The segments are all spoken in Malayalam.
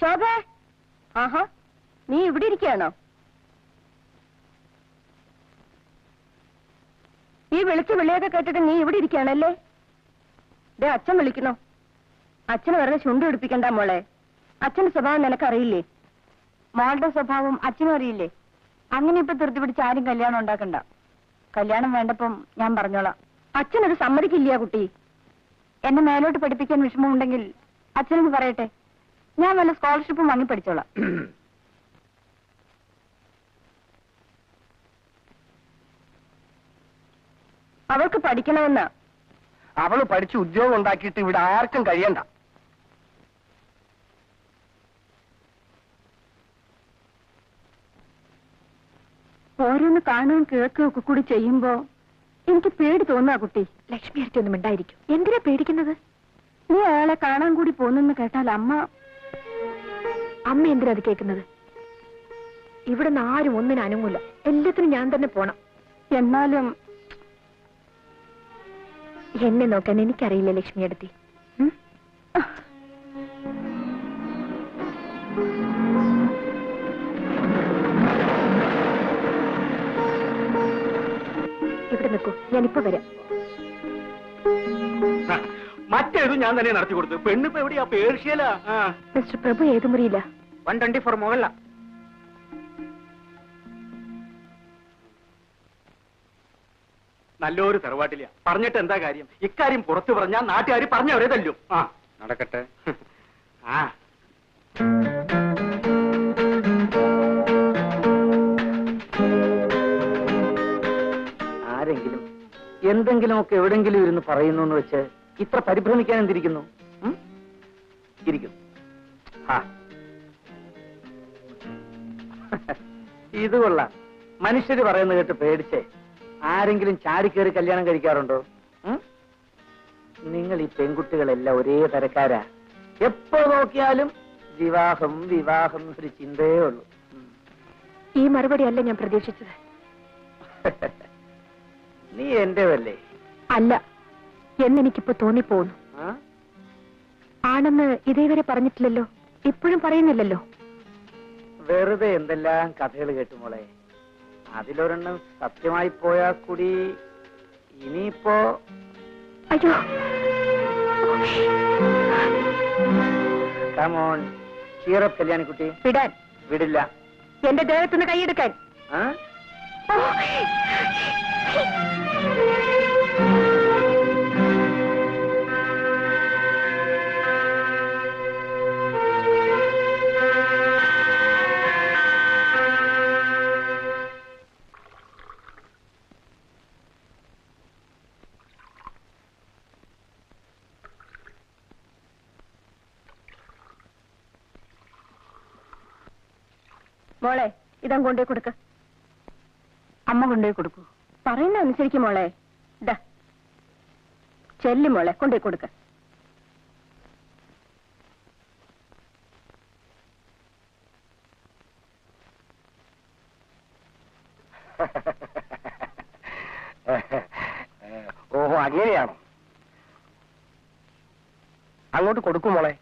ശോഭേ, ആഹാ, നീ ഇവിടെ ഇരിക്കുകയാണോ? ഈ വിളിച്ച് വിളിയൊക്കെ കേട്ടിട്ട് നീ ഇവിടെ ഇരിക്കുകയാണല്ലേ? ദേ അച്ഛൻ വിളിക്കണോ? അച്ഛന് വെറുതെ ചുണ്ട് പിടിപ്പിക്കണ്ട മോളെ. അച്ഛന്റെ സ്വഭാവം നിനക്കറിയില്ലേ? മോളുടെ സ്വഭാവം അച്ഛനും അറിയില്ലേ? അങ്ങനെ ഇപ്പൊ ധൃതി പിടിച്ച് ആരും കല്യാണം ഉണ്ടാക്കണ്ട. കല്യാണം വേണ്ടപ്പം ഞാൻ പറഞ്ഞോളാം. അച്ഛനത് സമ്മതിക്കില്ല കുട്ടി. എന്നെ മേലോട്ട് പഠിപ്പിക്കാൻ വിഷമമുണ്ടെങ്കിൽ അച്ഛനൊന്ന് പറയട്ടെ, ഞാൻ വല്ല സ്കോളർഷിപ്പും വാങ്ങി പഠിച്ചോളാം. അവൾക്ക് പഠിക്കണമെന്നാ. അവള് പഠിച്ച് ഉദ്യോഗം ഉണ്ടാക്കിയിട്ട് ഇവിടെ ആർക്കും കഴിയണ്ട. ഓരോന്ന് കാണുകയും കേൾക്കുകയും ഒക്കെ കൂടി ചെയ്യുമ്പോ എനിക്ക് പേടി തോന്നുക കുട്ടി. ലക്ഷ്മി അടുത്തൊന്നും ഉണ്ടായിരിക്കും. എന്തിനാ പേടിക്കുന്നത്? നീ അയാളെ കാണാൻ കൂടി പോന്നെന്ന് കേട്ടാൽ അമ്മ എന്തിനാ അത് കേൾക്കുന്നത്? ഇവിടെ നിന്ന് ആരും ഒന്നിനും അനങ്ങൂല. എല്ലാത്തിനും ഞാൻ തന്നെ പോണം. എന്നാലും എന്നെ നോക്കാൻ എനിക്കറിയില്ല ലക്ഷ്മി അടുത്തി. ഇവിടെ നിൽക്കൂ, ഞാനിപ്പോ വരാം. മറ്റേതും ഞാൻ തന്നെ നടത്തി കൊടുത്തു. പെണ്ണിപ്പോ എവിടെയാ? പേർഷ്യല. മിസ്റ്റർ പ്രഭു ഏത് മുറിയില്ല? 124 മുകളില. നല്ലൊരു തറവാട്ടില്ല. പറഞ്ഞിട്ട് എന്താ കാര്യം? ഇക്കാര്യം പുറത്തു പറഞ്ഞാൽ നാട്ടുകാർ പറഞ്ഞവരെ തല്ലും. ആ നടക്കട്ടെ. ആ ആരെങ്കിലും എന്തെങ്കിലുമൊക്കെ എവിടെങ്കിലും ഇരുന്ന് പറയുന്നു എന്ന് വെച്ച് ഇത്ര പരിഭ്രമിക്കാൻ എന്തിരിക്കുന്നു? ഇരിക്കുന്നു. ഇത് കൊള്ളാം. മനുഷ്യര് പറയുന്നത് കേട്ട് പേടിച്ചേ ആരെങ്കിലും ചാടിക്കേറി കല്യാണം കഴിക്കാറുണ്ടോ? നിങ്ങൾ ഈ പെൺകുട്ടികളെല്ലാം ഒരേ തരക്കാരാ. എപ്പോ നോക്കിയാലും വിവാഹം വിവാഹം ഒരു ചിന്തയേ ഉള്ളൂ. ഈ മറുപടി അല്ല ഞാൻ പ്രതീക്ഷിച്ചത്. നീ എന്റേതല്ലേ? അല്ല എന്നെനിക്കിപ്പോ തോന്നിപ്പോന്നു. ആണെന്ന് ഇതേവരെ പറഞ്ഞിട്ടില്ലല്ലോ, ഇപ്പോഴും പറയുന്നില്ലല്ലോ. വെറുതെ എന്തെല്ലാം കഥകൾ കേട്ടു മോളെ. അതിലൊരെണ്ണം സത്യമായി പോയാൽ കൂടി ഇനിയിപ്പോ അയ്യോ. കമോൺ ചീറപ്പ് കല്യാണിക്കുട്ടി. വിടാൻ. വിടില്ല. എന്റെ ദേഹത്തുനിന്ന് കൈയെടുക്കാൻ. മോളെ ഇതം കൊണ്ടേ കൊടുക്ക. അമ്മ കൊണ്ടേ കൊടുക്കൂ. പറയുന്ന അനുസരിക്കും മോളെ. ഇതാ ചെല്ലി മോളെ കൊണ്ടേ കൊടുക്ക. ഓഹോ അങ്ങനെയാണോ? അങ്ങോട്ട് കൊടുക്കും മോളെ.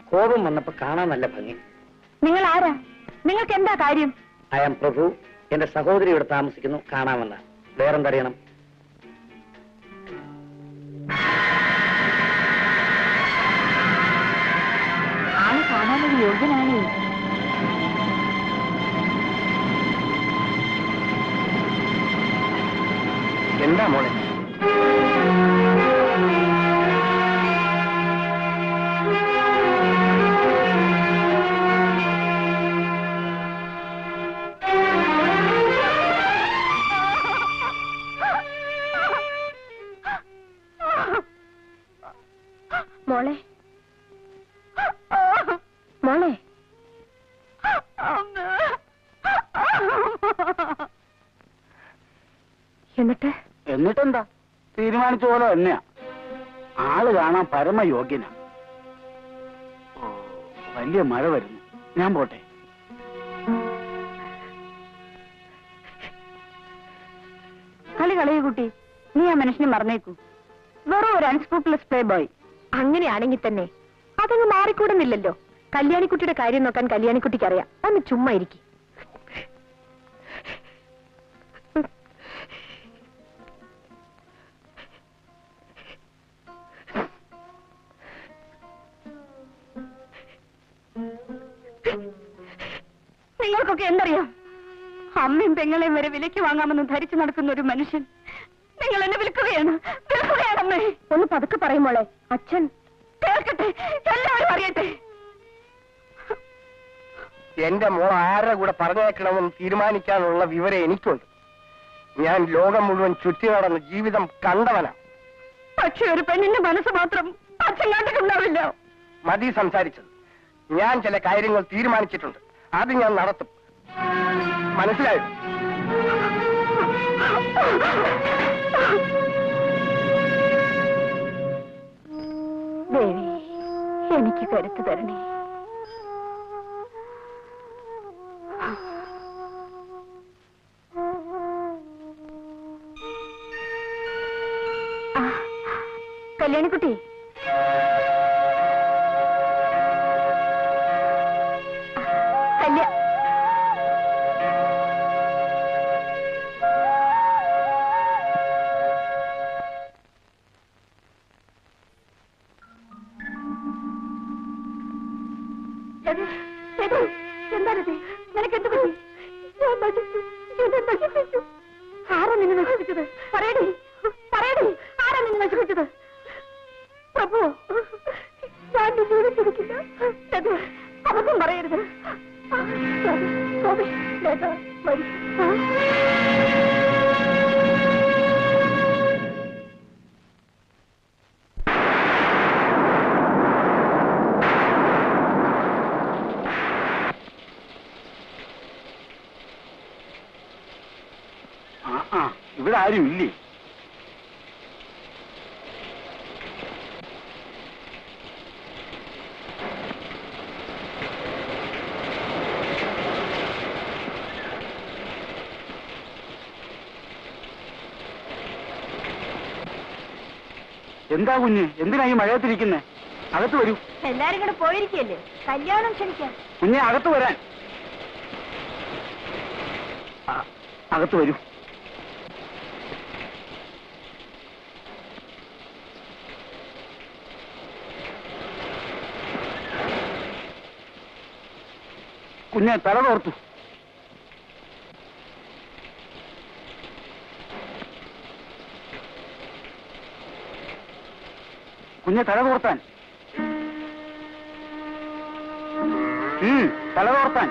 കോപം വന്നപ്പോ കാണാൻ നല്ല ഭംഗി. നിങ്ങൾ ആരാ? നിങ്ങൾക്ക് എന്താ കാര്യം? ഐ ആം പ്രഭു. എന്റെ സഹോദരി ഇവിടെ താമസിക്കുന്നു. കാണാമെന്ന. വേറെന്തറിയണം? ആള് കാണാനൊരു യോഗ്യനാണേ. എന്താ മോളെ? മോളെ മോളെ എന്നിട്ടെന്താ? തീരുമാനിച്ച പോലെ തന്നെയാ. ആള് കാണാൻ പരമയോഗ്യനാ. വലിയ മഴ വരുന്നു. ഞാൻ പോട്ടെ. കുട്ടി, നീ ആ മനുഷ്യനെ മറന്നേക്കൂ. വെറും ഒരു അൺസ്ക്രൂപ്പിളസ് പ്ലേ ബോയ്. അങ്ങനെയാണെങ്കിൽ തന്നെ അതങ്ങ് മാറിക്കൂടുന്നില്ലല്ലോ. കല്യാണിക്കുട്ടിയുടെ കാര്യം നോക്കാൻ കല്യാണിക്കുട്ടിക്ക് അറിയാം. ഒന്ന് ചുമ്മാ ഇരിക്കും. നിങ്ങൾക്കൊക്കെ എന്തറിയാം? അമ്മയും പെങ്ങളെയും വരെ വിലയ്ക്ക് വാങ്ങാമെന്ന് ധരിച്ചു നടക്കുന്ന ഒരു മനുഷ്യൻ നിങ്ങൾ എന്നെ വിൽക്കുകയാണമ്മേ. ഒന്ന് പതുക്കെ പറയുമ്പോളെ. അച്ഛൻ കേൾക്കട്ടെ, എല്ലാവരും അറിയട്ടെ. എന്റെ മോൾ ആരുടെ കൂടെ പറഞ്ഞേക്കണമെന്ന് തീരുമാനിക്കാനുള്ള വിവരം എനിക്കുണ്ട്. ഞാൻ ലോകം മുഴുവൻ ചുറ്റി നടന്ന ജീവിതം കണ്ടവനാ. പക്ഷെ ഒരു പെണ്ണിന്റെ മനസ്സ് മാത്രം അച്ഛൻ കണ്ടിട്ടുണ്ടാവില്ല. മതി സംസാരിച്ചത്. ഞാൻ ചില കാര്യങ്ങൾ തീരുമാനിച്ചിട്ടുണ്ട്. അത് ഞാൻ നടത്തും. മനസ്സിലായോ? ദേവി, എനിക്ക് കരുത്ത് തരണേ. കല്യാണിക്കുട്ടി, എന്താണിത്? നിനക്കെന്ത് പറ്റി? ആരാ നിന്നെ നശിപ്പിച്ചത്? പറയടി, പറയടി, ആരാ നിന്നെ നശിപ്പിച്ചത്? പ്രഭു, ഞാൻ ജീവിച്ചിരിക്കില്ല. അബദ്ധം പറയരുത്. ഇവിടെ ആരും ഇല്ലേ? എന്താ കുഞ്ഞ്, എന്തിനാ ഈ മഴയത്തിരിക്കുന്നേ? അകത്ത് വരൂ. എല്ലാരും കൂടെ പോയിരിക്കല്ലേ, കല്യാണം ക്ഷണിക്കാൻ. കുഞ്ഞെ, അകത്ത് വരാൻ. അകത്ത് വരൂ. കുഞ്ഞെ, തല തോർത്തു. കുഞ്ഞെ, തല തോർത്താൻ. തല തോർത്താൻ.